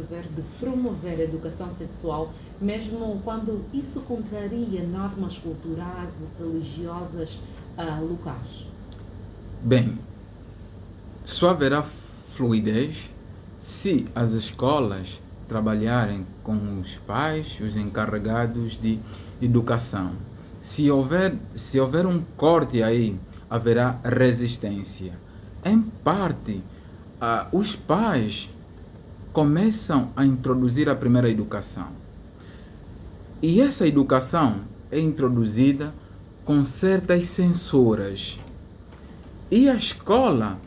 dever de promover a educação sexual, mesmo quando isso contraria normas culturais e religiosas locais? Bem, só haverá fluidez se as escolas trabalharem com os pais, os encarregados de educação. Se houver um corte aí, haverá resistência. Em parte, os pais começam a introduzir a primeira educação. E essa educação é introduzida com certas censuras. E a escola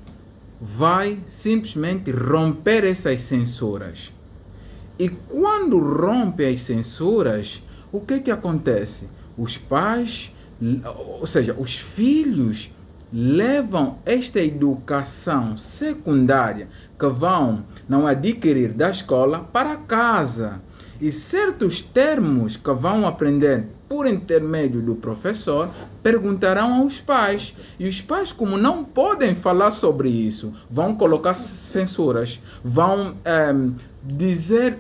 vai simplesmente romper essas censuras. E quando rompe as censuras, o que acontece? Os pais, ou seja, os filhos, levam esta educação secundária que vão não adquirir da escola para casa. E certos termos que vão aprender por intermédio do professor perguntarão aos pais. E os pais, como não podem falar sobre isso, vão colocar censuras, vão dizer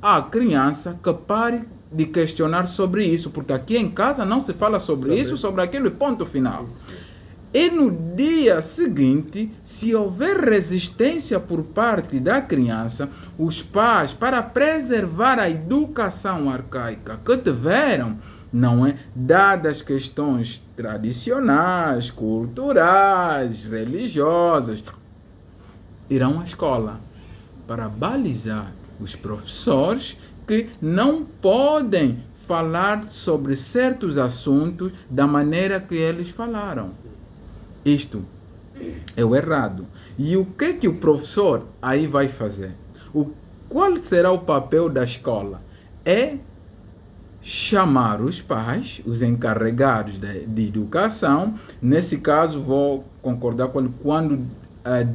à criança que pare de questionar sobre isso, porque aqui em casa não se fala sobre isso, sobre aquilo e ponto final. E no dia seguinte, se houver resistência por parte da criança, os pais, para preservar a educação arcaica que tiveram, não é? Dadas questões tradicionais, culturais, religiosas, irão à escola para balizar os professores que não podem falar sobre certos assuntos da maneira que eles falaram. Isto é o errado. E o que o professor aí vai fazer? Qual será o papel da escola? É chamar os pais, os encarregados de educação. Nesse caso, vou concordar com ele quando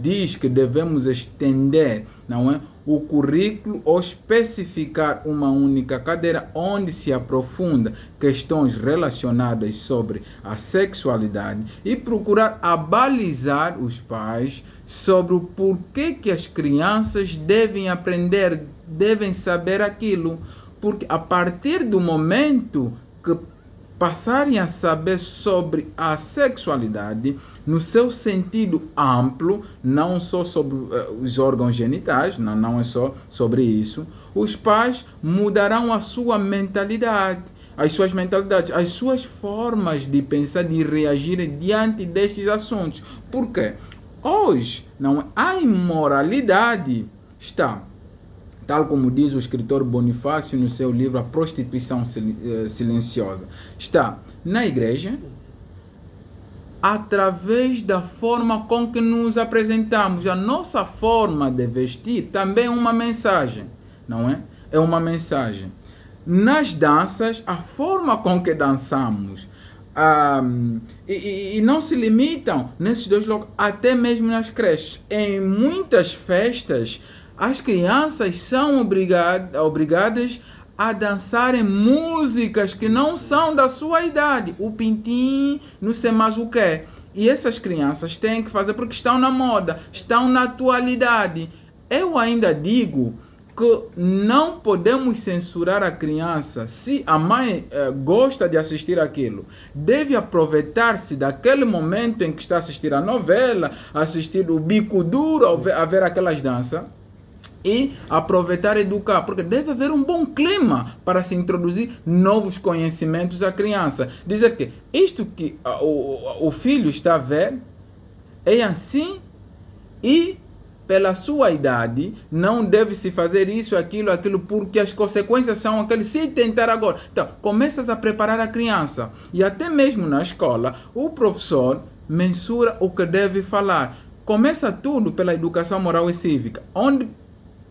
diz que devemos estender, não é, o currículo ou especificar uma única cadeira onde se aprofunda questões relacionadas sobre a sexualidade e procurar abalizar os pais sobre o porquê que as crianças devem aprender, devem saber aquilo. Porque a partir do momento que passarem a saber sobre a sexualidade no seu sentido amplo, não só sobre os órgãos genitais, não é só sobre isso, os pais mudarão a sua mentalidade, as suas mentalidades, as suas formas de pensar, de reagir diante destes assuntos. Por quê? Hoje, a imoralidade está, tal como diz o escritor Bonifácio no seu livro A Prostituição Silenciosa, está na igreja, através da forma com que nos apresentamos. A nossa forma de vestir também é uma mensagem, não é? É uma mensagem. Nas danças, a forma com que dançamos, e não se limitam nesses dois locais, até mesmo nas creches. Em muitas festas, as crianças são obrigadas a dançarem músicas que não são da sua idade. O pintim, não sei mais o que. E essas crianças têm que fazer porque estão na moda, estão na atualidade. Eu ainda digo que não podemos censurar a criança. Se a mãe gosta de assistir aquilo, deve aproveitar-se daquele momento em que está a assistir a novela, assistir o bico duro, a ver aquelas danças, e aproveitar e educar, porque deve haver um bom clima para se introduzir novos conhecimentos à criança. Dizer que isto que o filho está a ver é assim e pela sua idade não deve se fazer isso, aquilo, porque as consequências são aquelas se tentar agora. Então, começas a preparar a criança e até mesmo na escola, o professor mensura o que deve falar. Começa tudo pela educação moral e cívica, onde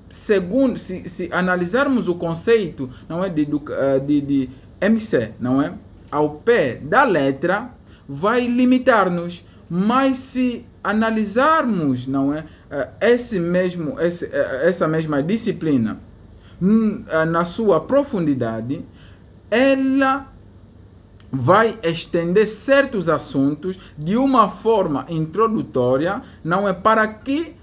segundo, se analisarmos o conceito, não é, de MC, não é, ao pé da letra, vai limitar-nos. Mas se analisarmos, não é, essa mesma disciplina na sua profundidade, ela vai estender certos assuntos de uma forma introdutória, não é, para que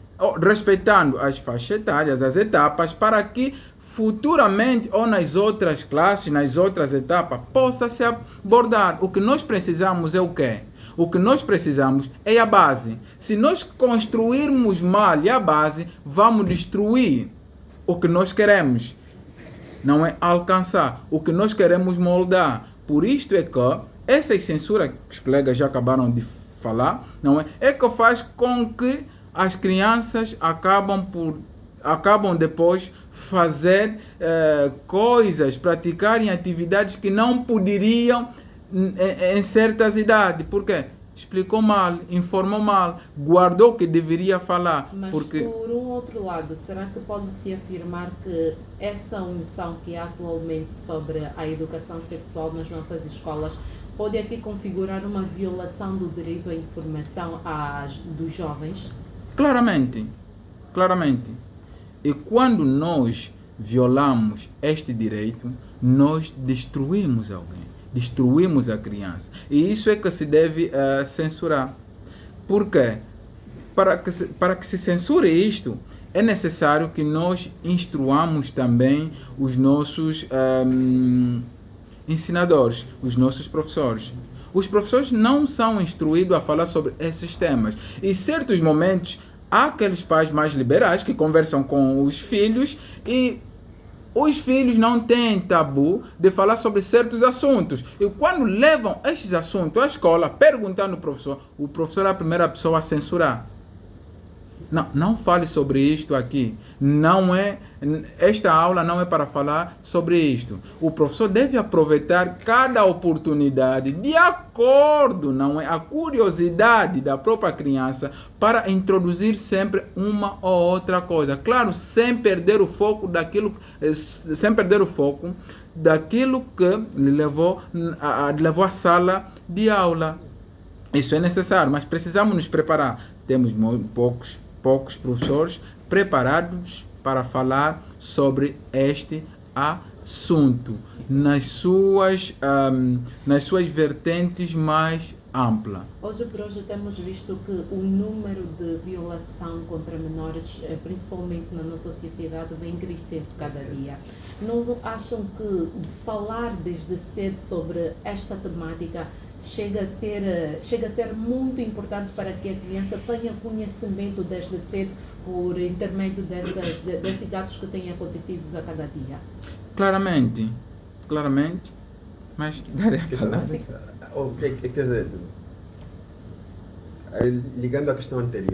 respeitando as faixas etárias, as etapas, para que futuramente ou nas outras classes, nas outras etapas, possa se abordar. O que nós precisamos é o quê? O que nós precisamos é a base. Se nós construirmos mal a base, vamos destruir o que nós queremos. Não é alcançar o que nós queremos moldar. Por isto é que essa censura que os colegas já acabaram de falar, não é que faz com que as crianças acabam depois fazer coisas, praticarem atividades que não poderiam em certas idades. Por quê? Explicou mal, informou mal, guardou o que deveria falar. Mas porque... por um outro lado, será que pode-se afirmar que essa omissão que há atualmente sobre a educação sexual nas nossas escolas pode aqui configurar uma violação do direito à informação dos jovens? Claramente, claramente. E quando nós violamos este direito, nós destruímos alguém, destruímos a criança. E isso é que se deve censurar. Por quê? Para que se censure isto, é necessário que nós instruamos também os nossos ensinadores, os nossos professores. Os professores não são instruídos a falar sobre esses temas. Em certos momentos, há aqueles pais mais liberais que conversam com os filhos e os filhos não têm tabu de falar sobre certos assuntos. E quando levam estes assuntos à escola, perguntando ao professor, o professor é a primeira pessoa a censurar. Não fale sobre isto aqui. Esta aula não é para falar sobre isto. O professor deve aproveitar cada oportunidade de acordo, não é, a curiosidade da própria criança para introduzir sempre uma ou outra coisa. Claro, sem perder o foco daquilo que lhe levou à sala de aula. Isso é necessário, mas precisamos nos preparar. Temos poucos professores preparados para falar sobre este assunto nas suas vertentes mais amplas. Hoje por hoje temos visto que o número de violação contra menores, principalmente na nossa sociedade, vem crescendo cada dia. Não acham que falar desde cedo sobre esta temática chega a ser muito importante para que a criança tenha conhecimento desde cedo por intermédio desses atos que têm acontecido a cada dia? Claramente, mas darei a palavra. Quer dizer, ligando à questão anterior,